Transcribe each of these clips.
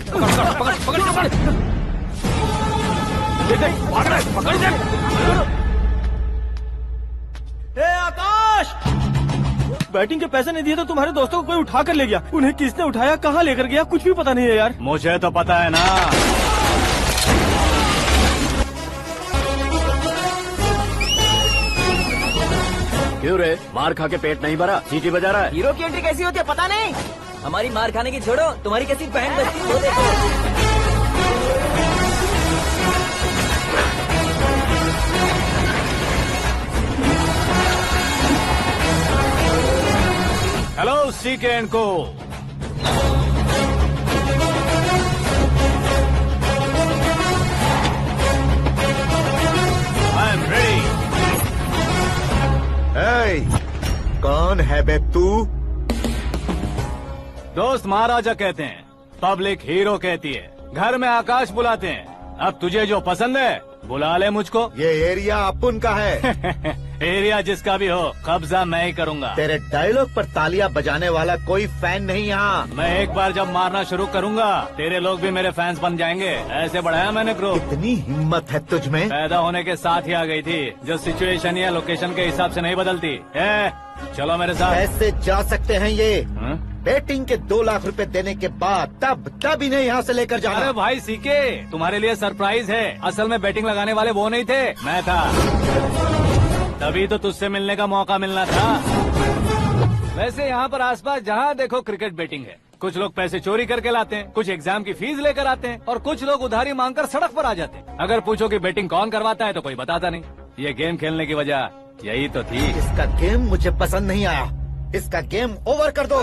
पकड़ पकड़ पकड़ पकड़ दे। ए आकाश, बैटिंग के पैसे नहीं दिए तो तुम्हारे दोस्तों को कोई उठा कर ले गया। उन्हें किसने उठाया, कहाँ लेकर गया, कुछ भी पता नहीं है यार। मुझे तो पता है ना। क्यों रे, मार खा के पेट नहीं भरा, सीटी बजा रहा है? हीरो की एंट्री कैसी होती है पता नहीं। हमारी मार खाने की छोड़ो, तुम्हारी कैसी बहन बचती है वो देखो। हेलो सीके एंड को। I am ready. कौन है बे तू? दोस्त महाराजा कहते हैं, पब्लिक हीरो कहती है, घर में आकाश बुलाते हैं। अब तुझे जो पसंद है बुला ले मुझको। ये एरिया अपुन का है। एरिया जिसका भी हो, कब्जा मैं ही करूंगा। तेरे डायलॉग पर तालियां बजाने वाला कोई फैन नहीं यहाँ। मैं एक बार जब मारना शुरू करूंगा, तेरे लोग भी मेरे फैंस बन जाएंगे। ऐसे बढ़ाया मैंने ग्रुप। इतनी हिम्मत है तुझ में? पैदा होने के साथ ही आ गई थी, जो सिचुएशन या लोकेशन के हिसाब से नहीं बदलती। चलो मेरे साथ। ऐसे जा सकते हैं ये? हाँ? बेटिंग के 2 लाख रुपए देने के बाद तब इन्हें यहाँ से लेकर जाना। अरे भाई सीके, तुम्हारे लिए सरप्राइज है। असल में बैटिंग लगाने वाले वो नहीं थे, मैं था। तभी तो तुझसे मिलने का मौका मिलना था। वैसे यहाँ पर आसपास जहाँ देखो क्रिकेट बैटिंग है। कुछ लोग पैसे चोरी करके लाते हैं, कुछ एग्जाम की फीस लेकर आते हैं, और कुछ लोग उधारी मांगकर सड़क पर आ जाते हैं। अगर पूछो कि बैटिंग कौन करवाता है तो कोई बताता नहीं। ये गेम खेलने की वजह यही तो थी। इसका गेम मुझे पसंद नहीं आया। इसका गेम ओवर कर दो।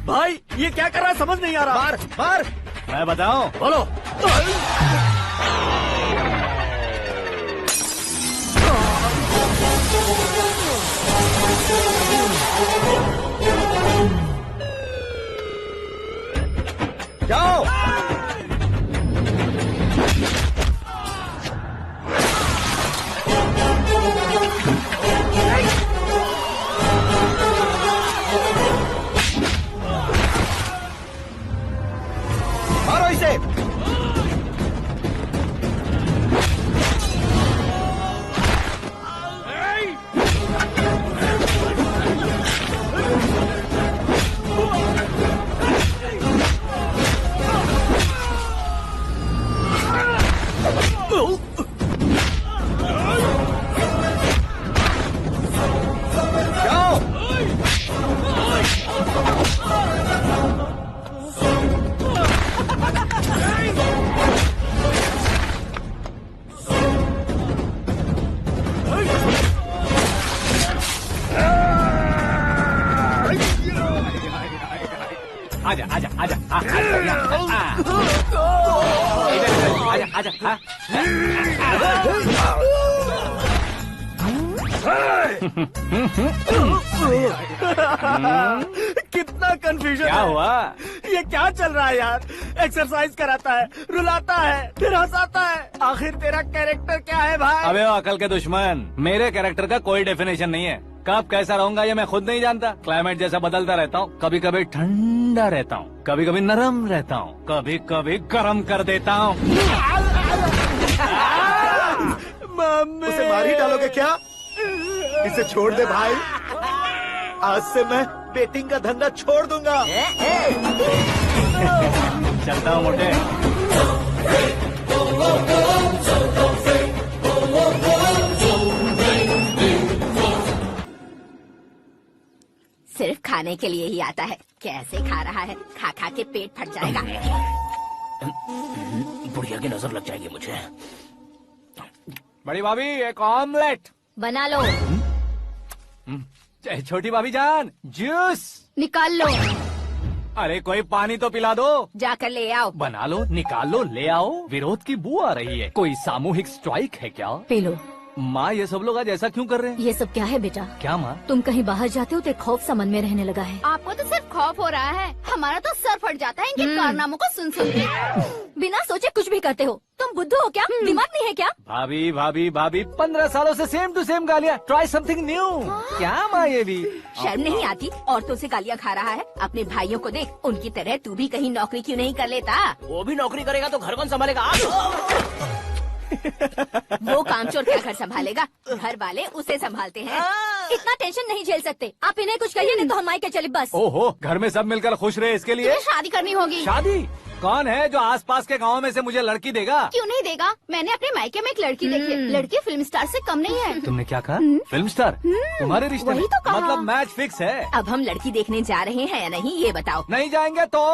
भाई ये क्या कर रहा है, समझ नहीं आ रहा। मार मार। मैं बताऊं? बोलो। जाओ। मारो इसे। आजा आजा आजा आजा आजा आजा। कितना कंफ्यूजन क्या है। हुआ? ये क्या चल रहा है यार? एक्सरसाइज कराता है, रुलाता है, फिर हंसाता है। आखिर तेरा कैरेक्टर क्या है भाई? अबे वो अकल के दुश्मन, मेरे कैरेक्टर का कोई डेफिनेशन नहीं है। कब कैसा रहूंगा ये मैं खुद नहीं जानता। क्लाइमेट जैसा बदलता रहता हूँ। कभी कभी ठंडा रहता हूँ, कभी कभी नरम रहता हूँ, कभी कभी गर्म कर देता हूँ। मम्मी, उसे मार ही डालोगे क्या? इसे छोड़ दे भाई। आज से मैं बेटिंग का धंधा छोड़ दूंगा। चलता हूँ मोटे। सिर्फ खाने के लिए ही आता है। कैसे खा रहा है, खा खा के पेट फट जाएगा। बुढ़िया की नजर लग जाएगी मुझे। बड़ी भाभी एक ऑमलेट। बना लो। छोटी भाभी जान जूस निकाल लो। अरे कोई पानी तो पिला दो। जाकर ले आओ। बना लो, निकाल लो, ले आओ। विरोध की बू आ रही है। कोई सामूहिक स्ट्राइक है क्या? P low. माँ ये सब लोग आज ऐसा क्यों कर रहे हैं? ये सब क्या है बेटा? क्या माँ? तुम कहीं बाहर जाते हो तो एक खौफ सा मन में रहने लगा है। आपको तो सिर्फ खौफ हो रहा है, हमारा तो सर फट जाता है इनके कारनामों को सुन सुन के। बिना सोचे कुछ भी करते हो। तुम बुद्धू हो क्या? दिमाग नहीं है क्या? भाभी भाभी भाभी 15 सालों से सेम टू सेम गालियाँ। Try something new. क्या माँ ये भी? शर्म नहीं आती? औरतों से गालियाँ खा रहा है। अपने भाइयों को देख, उनकी तरह तू भी कहीं नौकरी क्यों नहीं कर लेता? वो भी नौकरी करेगा तो घर कौन संभालेगा? वो कामचोर क्या घर संभालेगा? घर वाले उसे संभालते हैं। इतना टेंशन नहीं झेल सकते। आप इन्हें कुछ कहिए नहीं तो हम मायके चले बस। ओहो, घर में सब मिलकर खुश रहे इसके लिए। तुम्हें शादी करनी होगी। शादी? कौन है जो आसपास के गाँव में से मुझे लड़की देगा? क्यों नहीं देगा? मैंने अपने मायके में एक लड़की देखी है। लड़की फिल्म स्टार से कम नहीं है। तुमने क्या कहा? Film star? तुम्हारे रिश्ते में? वही तो कहा। मतलब मैच फिक्स है? अब हम लड़की देखने जा रहे हैं या नहीं ये बताओ। नहीं जाएंगे तो?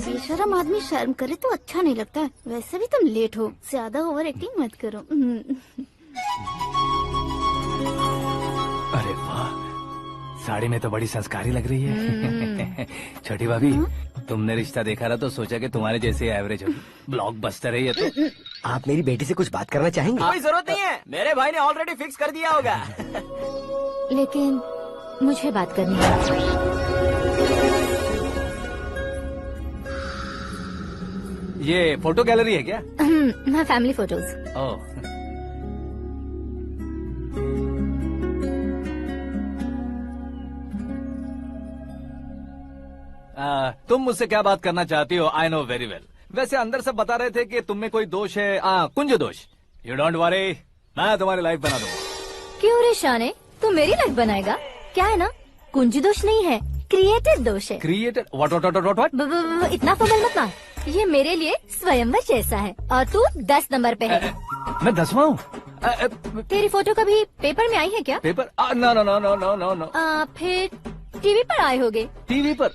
बेशरम आदमी शर्म करे तो अच्छा नहीं लगता। वैसे भी तुम लेट हो, ज्यादा ओवर एक्टिंग मत करो। अरे वाह, साड़ी में तो बड़ी संस्कारी लग रही है। छोटी भाभी, तुमने रिश्ता देखा ना तो सोचा कि तुम्हारे जैसे एवरेज होगी। ब्लॉकबस्टर है ये तो। आप मेरी बेटी से कुछ बात करना चाहेंगे? कोई जरूरत नहीं है, मेरे भाई ने ऑलरेडी फिक्स कर दिया होगा। लेकिन मुझे बात करनी है। ये फोटो गैलरी है क्या? मैं फैमिली फोटोज। ओह, तुम मुझसे क्या बात करना चाहती हो? I know very well. वैसे अंदर सब बता रहे थे कि तुम में कोई दोष है। कुंज दोष। यू डोंट वरी, मैं तुम्हारी लाइफ बना दूंगा। क्यों रे शाने, तू मेरी लाइफ बनाएगा? क्या है ना, कुंज दोष नहीं है, क्रिएटेड दोष है। क्रिएटेड? व्हाट? इतना फबल मत मार। ये मेरे लिए स्वयंवर जैसा है और तू 10 नंबर पे है। मैं 10वां हूँ? तेरी फोटो कभी पेपर में आई है क्या? पेपर? नो। फिर टीवी पर आए होगे। टीवी पर?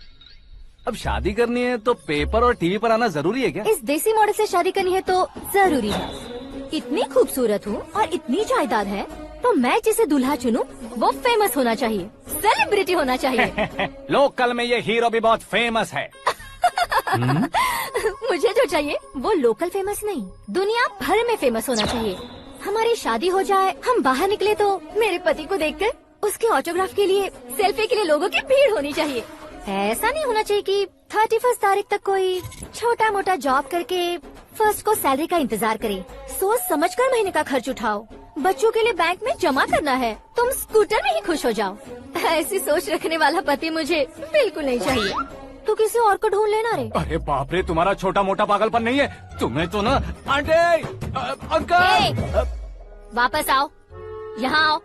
अब शादी करनी है तो पेपर और टीवी पर आना जरूरी है क्या? इस देसी मॉडल से शादी करनी है तो जरूरी है। इतनी खूबसूरत हूँ और इतनी जायदाद है तो मैं जिसे दूल्हा चुनूं वो फेमस होना चाहिए, सेलिब्रिटी होना चाहिए। लोकल में ये हीरो भी बहुत फेमस है। मुझे जो चाहिए वो लोकल फेमस नहीं, दुनिया भर में फेमस होना चाहिए। हमारी शादी हो जाए, हम बाहर निकले तो मेरे पति को देखकर उसके ऑटोग्राफ के लिए, सेल्फी के लिए लोगों की भीड़ होनी चाहिए। ऐसा नहीं होना चाहिए कि 31 तारीख तक कोई छोटा मोटा जॉब करके फर्स्ट को सैलरी का इंतजार करे। सोच समझकर महीने का खर्च उठाओ। बच्चों के लिए बैंक में जमा करना है, तुम स्कूटर में ही खुश हो जाओ। ऐसी सोच रखने वाला पति मुझे बिल्कुल नहीं चाहिए। तू किसी और को ढूंढ लेना रे। अरे बाप रे, तुम्हारा छोटा मोटा पागलपन नहीं है। तुम्हें तो ना आंटी, अंकल। वापस आओ, यहाँ आओ।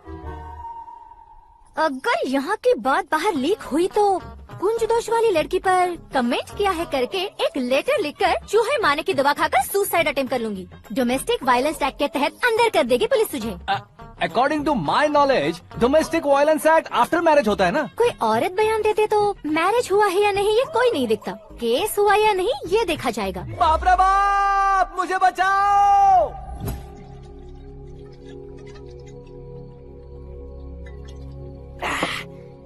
अगर यहाँ की बात बाहर लीक हुई तो कुंज दोष वाली लड़की पर कमेंट किया है करके एक लेटर लिखकर चूहे मारने की दवा खाकर सुसाइड अटेम्प्ट कर लूंगी। डोमेस्टिक वायलेंस एक्ट के तहत अंदर कर देगी पुलिस तुझे। According to my knowledge domestic violence act after marriage होता है ना? कोई औरत बयान देते तो मैरिज हुआ है या नहीं ये कोई नहीं दिखता, केस हुआ या नहीं ये देखा जाएगा। बाप रे बाप, मुझे बचाओ।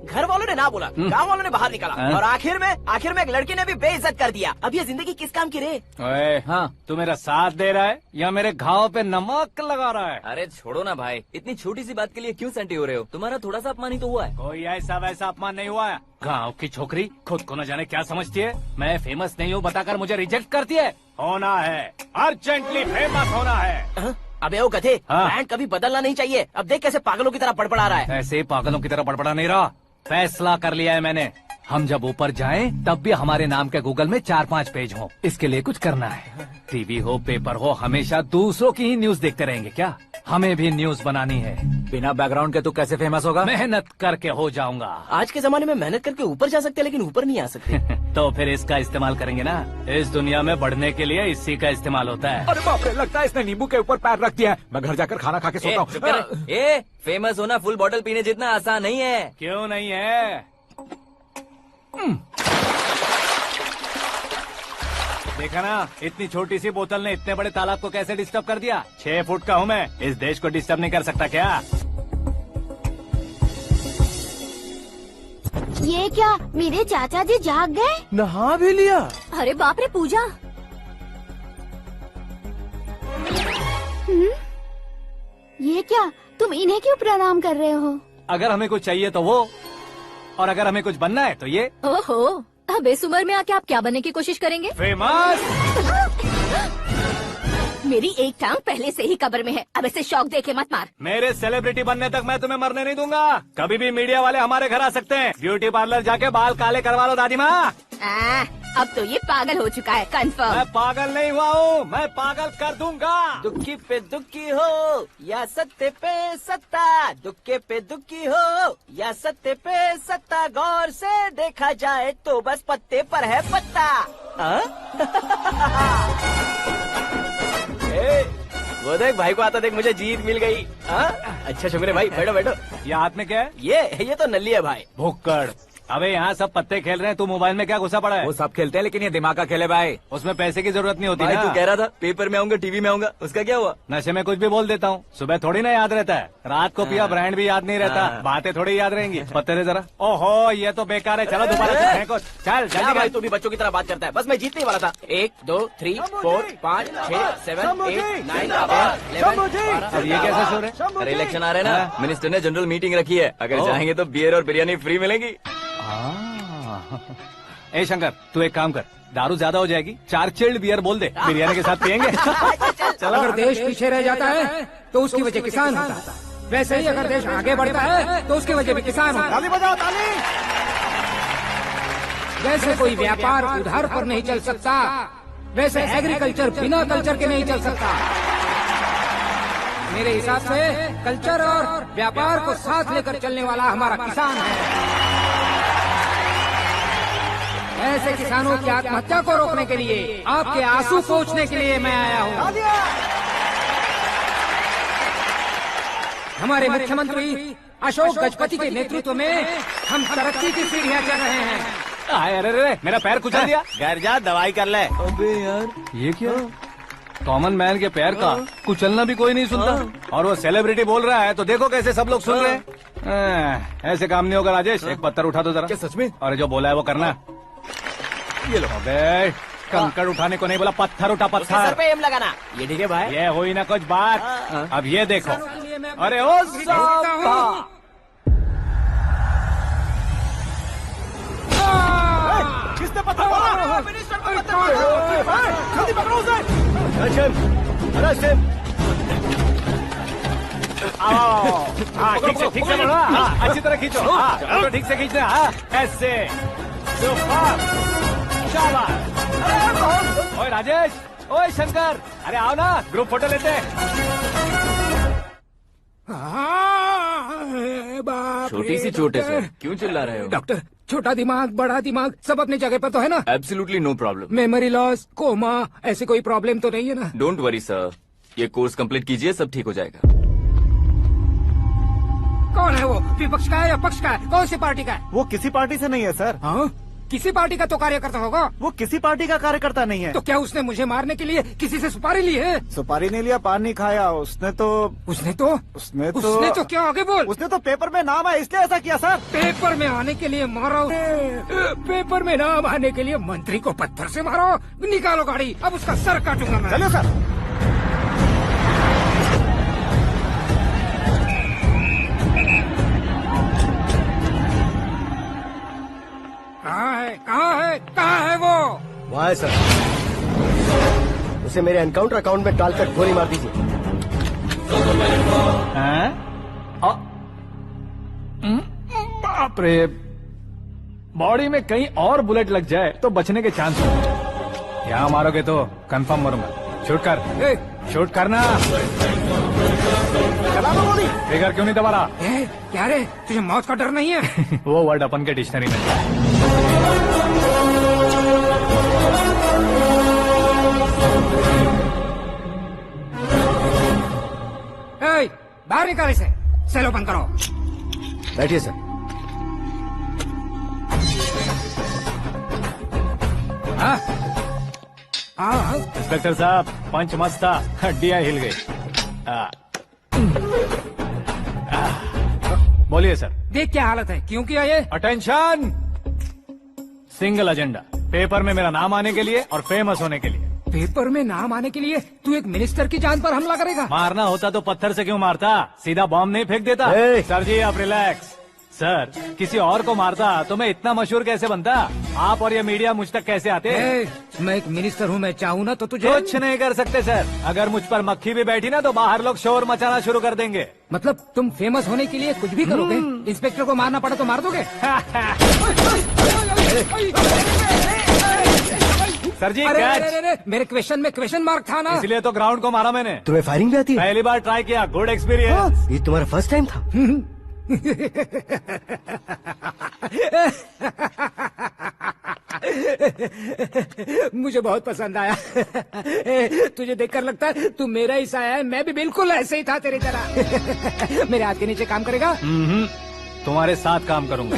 घर वालों ने ना बोला, गाँव वालों ने बाहर निकाला और आखिर में एक लड़की ने भी बेइज्जत कर दिया। अब ये जिंदगी किस काम की रे? ओए, हाँ, तू मेरा साथ दे रहा है या मेरे घाव पे नमक लगा रहा है? अरे छोड़ो ना भाई, इतनी छोटी सी बात के लिए क्यों सेंटी हो रहे हो? तुम्हारा थोड़ा सा अपमान ही तो हुआ है। कोई ऐसा वैसा अपमान नहीं हुआ है। गाँव की छोकरी खुद को न जाने क्या समझती है। मैं फेमस नहीं हूँ बताकर मुझे रिजेक्ट करती है। होना है, अर्जेंटली फेमस होना है। अबे ओ गधे, हाँ। ब्रांड कभी बदलना नहीं चाहिए। अब देख कैसे पागलों की तरह बड़बड़ा रहा है। ऐसे पागलों की तरह बड़बड़ा नहीं रहा। फैसला कर लिया है मैंने। हम जब ऊपर जाएं तब भी हमारे नाम के गूगल में 4-5 पेज हो। इसके लिए कुछ करना है। टीवी हो, पेपर हो, हमेशा दूसरों की ही न्यूज देखते रहेंगे क्या? हमें भी न्यूज बनानी है। बिना बैकग्राउंड के तू कैसे फेमस होगा? मेहनत करके हो जाऊंगा। आज के जमाने में मेहनत करके ऊपर जा सकते हैं लेकिन ऊपर नहीं आ सकते। तो फिर इसका इस्तेमाल करेंगे ना। इस दुनिया में बढ़ने के लिए इसी का इस्तेमाल होता है। अरे बाप रे, लगता है इसने नींबू के ऊपर पैर रख दिया है। मैं घर जाकर खाना खा के सोता चुप कर। ए, फेमस होना फुल बॉटल पीने जितना आसान नहीं है। क्यों नहीं है? देखा ना, इतनी छोटी सी बोतल ने इतने बड़े तालाब को कैसे डिस्टर्ब कर दिया। 6 फुट का हूँ मैं, इस देश को डिस्टर्ब नहीं कर सकता क्या? ये क्या, मेरे चाचा जी जाग गए? नहा भी लिया? अरे बाप रे पूजा। ये क्या, तुम इन्हें क्यों प्रणाम कर रहे हो? अगर हमें कुछ चाहिए तो वो, और अगर हमें कुछ बनना है तो ये। ओहो, अब इस उम्र में आके आप क्या बनने की कोशिश करेंगे? फेमस। मेरी एक टांग पहले से ही कब्र में है, अब इसे शौक देके मत मार। मेरे सेलिब्रिटी बनने तक मैं तुम्हें मरने नहीं दूंगा। कभी भी मीडिया वाले हमारे घर आ सकते हैं। ब्यूटी पार्लर जाके बाल काले करवा लो दादी माँ। अब तो ये पागल हो चुका है, कंफर्म। मैं पागल नहीं हुआ हूँ, मैं पागल कर दूंगा। दुखी पे दुखी हो या सत्य पे सत्ता, दुखे पे दुखी हो या सत्य पे सत्ता, गौर से देखा जाए तो बस पत्ते पर है पत्ता। वो देख भाई को आता देख, मुझे जीत मिल गई। अच्छा शुक्र भाई, बैठो बैठो। ये हाथ में क्या है? ये तो नल्ली है भाई। भुक्कड़। अबे यहाँ सब पत्ते खेल रहे हैं, तू मोबाइल में क्या घुसा पड़ा है? वो सब खेलते हैं लेकिन ये दिमाग का खेल है भाई। उसमें पैसे की जरूरत नहीं होती भाई ना। तू कह रहा था पेपर में आऊंगा, टीवी में आऊंगा, उसका क्या हुआ? नशे में कुछ भी बोल देता हूँ, सुबह थोड़ी ना याद रहता है। रात को पिया ब्रांड भी याद नहीं रहता, बातें थोड़ी याद रहेंगी। पत्ते दे जरा। ओहो ये तो बेकार है, चलो दोबारा से फेंको। चल क्या जल्दी भाई कर। तू भी बच्चों की तरह बात करता है। बस मैं जीतने ही वाला था। 1 2 3 4 5 6 7 8 9 10 11 अब ये कैसे शोर है? अरे इलेक्शन आ रहे हैं ना, मिनिस्टर ने जनरल मीटिंग रखी है। अगर चाहेंगे तो बियर और बिरयानी फ्री मिलेगी। ए शंकर, तू एक काम कर, दारू ज्यादा हो जाएगी, 4 चिल्ड बियर बोल दे, बिरयानी के साथ पियेंगे। चलो। अगर देश पीछे रह जाता है तो उसकी वजह किसान होता है, वैसे ही अगर देश आगे बढ़ता है तो उसकी वजह भी किसान होता है। ताली बजाओ ताली। जैसे कोई व्यापार उधार पर नहीं चल सकता, वैसे एग्रीकल्चर बिना कल्चर के नहीं चल सकता। मेरे हिसाब से कल्चर और व्यापार को साथ लेकर चलने वाला हमारा किसान है। ऐसे किसानों की आत्महत्या को रोकने के लिए, आपके आंसू पोंछने के लिए मैं आया हूँ। हमारे मुख्यमंत्री अशोक गजपति के नेतृत्व में हम तरक्की की सीढ़ियाँ चढ़ रहे हैं। अरे अरे मेरा पैर कुचल दिया। घर जा दवाई कर ले। अबे यार ये क्या? कॉमन मैन के पैर का कुचलना भी कोई नहीं सुनता, और वो सेलिब्रिटी बोल रहा है तो देखो कैसे सब लोग सुन रहे हैं। ऐसे काम नहीं होगा राजेश, एक पत्थर उठा दो जरा। क्या सच में? और जो बोला है वो करना। ये लो। अबे कंकड़ उठाने को नहीं बोला, पत्थर उठा उसके सर पत्थर। पे एम लगाना। ये ठीक है भाई। ये हुई ना कुछ बात। अब ये देखो। अरे ओ साहब, किसने पत्थर मारा? जल्दी पकड़ो उसे। हाँ ठीक से पकड़ो। हाँ अच्छी तरह खींचो। हाँ तो ठीक से खींचना। हाँ ऐसे। शाबाश। ओए राजेश, ओए शंकर, अरे आओ ना, ग्रुप फोटो लेते हैं। छोटी सी चोट है सर, क्यों चिल्ला रहे हो? डॉक्टर, छोटा दिमाग बड़ा दिमाग सब अपनी जगह पर तो है ना? Absolutely no problem. Memory loss, coma, ऐसी कोई प्रॉब्लम तो नहीं है ना? डोंट वरी सर, ये कोर्स कंप्लीट कीजिए, सब ठीक हो जाएगा। कौन है वो? विपक्ष का है या पक्ष का है? कौन सी पार्टी का है? वो किसी पार्टी से नहीं है सर। हाँ? किसी पार्टी का तो कार्यकर्ता होगा। वो किसी पार्टी का कार्यकर्ता नहीं है। तो क्या उसने मुझे मारने के लिए किसी से सुपारी ली है? सुपारी नहीं लिया, पान नहीं खाया। उसने तो क्या आगे बोल? उसने तो पेपर में नाम है इसलिए ऐसा किया सर। पेपर में आने के लिए मारा उसे। पेपर में नाम आने के लिए मंत्री को पत्थर से मारो। निकालो गाड़ी, अब उसका सर काटूंगा मैं। चलो सर। कहाँ है वो? वहाँ है सर। उसे मेरे एनकाउंटर अकाउंट में डालकर गोली मार दीजिए। बाप रे, बॉडी में कहीं और बुलेट लग जाए तो बचने के चांस हो। यहाँ मारोगे तो कंफर्म मरूंगा। शूट कर, शूट करना। चला दो गोली। फिगर क्यों नहीं दबा रहा? क्या रे, तुझे मौत का डर नहीं है? वो वर्ड अपन के डिक्शनरी में है। बाहर निकाल इसे, सेल ओपन करो। बैठिए सर। हाँ इंस्पेक्टर साहब पंच मस्त था, हड्डियां हिल गई। बोलिए सर। देख क्या हालत है, क्यों किया ये? अटेंशन, सिंगल एजेंडा, पेपर में मेरा नाम आने के लिए और फेमस होने के लिए। पेपर में नाम आने के लिए तू एक मिनिस्टर की जान पर हमला करेगा? मारना होता तो पत्थर से क्यों मारता, सीधा बॉम्ब नहीं फेंक देता। सर जी आप रिलैक्स। सर किसी और को मारता तो मैं इतना मशहूर कैसे बनता, आप और ये मीडिया मुझ तक कैसे आते? मैं एक मिनिस्टर हूँ, मैं चाहूँ ना तो तुझे कुछ नहीं कर सकते सर। अगर मुझ पर मक्खी भी बैठी ना तो बाहर लोग शोर मचाना शुरू कर देंगे। मतलब तुम फेमस होने के लिए कुछ भी करोगे? इंस्पेक्टर को मारना पड़ा तो मार दोगे? सर जी अरे, कैच। अरे, अरे, मेरे क्वेश्चन में क्वेश्चन मार्क था ना। इसलिए तो ग्राउंड को मारा मैंने। तुम्हें फायरिंग भी आती है? पहली बार ट्राई किया, गुड एक्सपीरियंस। ये तुम्हारा फर्स्ट टाइम था? मुझे बहुत पसंद आया। तुझे देखकर लगता है तू मेरा ही साया है, मैं भी बिल्कुल ऐसे ही था तेरी तरह। मेरे हाथ के नीचे काम करेगा? तुम्हारे साथ काम करूंगा।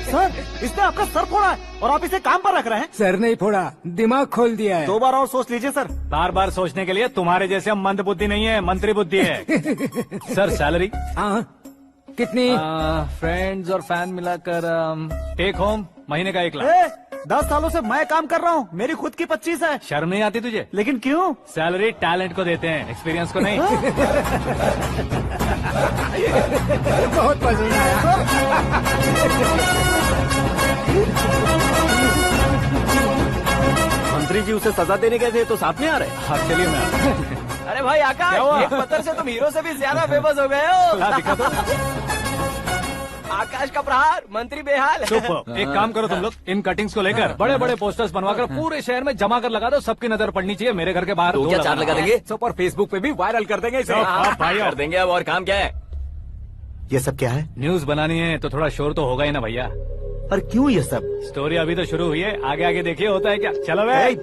सर इसने आपका सर फोड़ा है और आप इसे काम पर रख रहे हैं। सर नहीं फोड़ा, दिमाग खोल दिया है। 2 बार और सोच लीजिए सर। बार बार सोचने के लिए तुम्हारे जैसे मंद बुद्धि नहीं है, मंत्री बुद्धि है। सर सैलरी हाँ कितनी? फ्रेंड्स और फैन मिलाकर टेक होम महीने का 1 लाख। 10 सालों से मैं काम कर रहा हूँ, मेरी खुद की 25 है। शर्म नहीं आती तुझे? लेकिन क्यों? सैलरी टैलेंट को देते हैं, एक्सपीरियंस को नहीं। बहुत पसंद आया। मंत्री जी उसे सजा देने गए थे तो साथ में आ रहे। हाँ चलिए मैं आता हूं। अरे भाई आकाश, क्या हुआ? एक पत्थर से तुम हीरो से भी ज्यादा फेमस हो गए हो। हाँ, दिखा तो। आकाश का प्रहार, मंत्री बेहाल। सुपर। एक काम करो तुम लोग, इन कटिंग्स को लेकर बड़े बड़े पोस्टर्स बनवाकर पूरे शहर में जमा कर लगा दो, सबकी नजर पड़नी चाहिए। मेरे घर के बाहर तो दो क्या लगाना। 4 लगा देंगे? सब और फेसबुक पे भी वायरल कर देंगे इसे। हाँ, भाई कर देंगे। अब और काम क्या है? ये सब क्या है? न्यूज बनानी है तो थोड़ा शोर तो होगा ही ना भैया। और क्यों ये सब? स्टोरी अभी तो शुरू हुई है, आगे आगे देखिए होता है क्या। चलो भाई।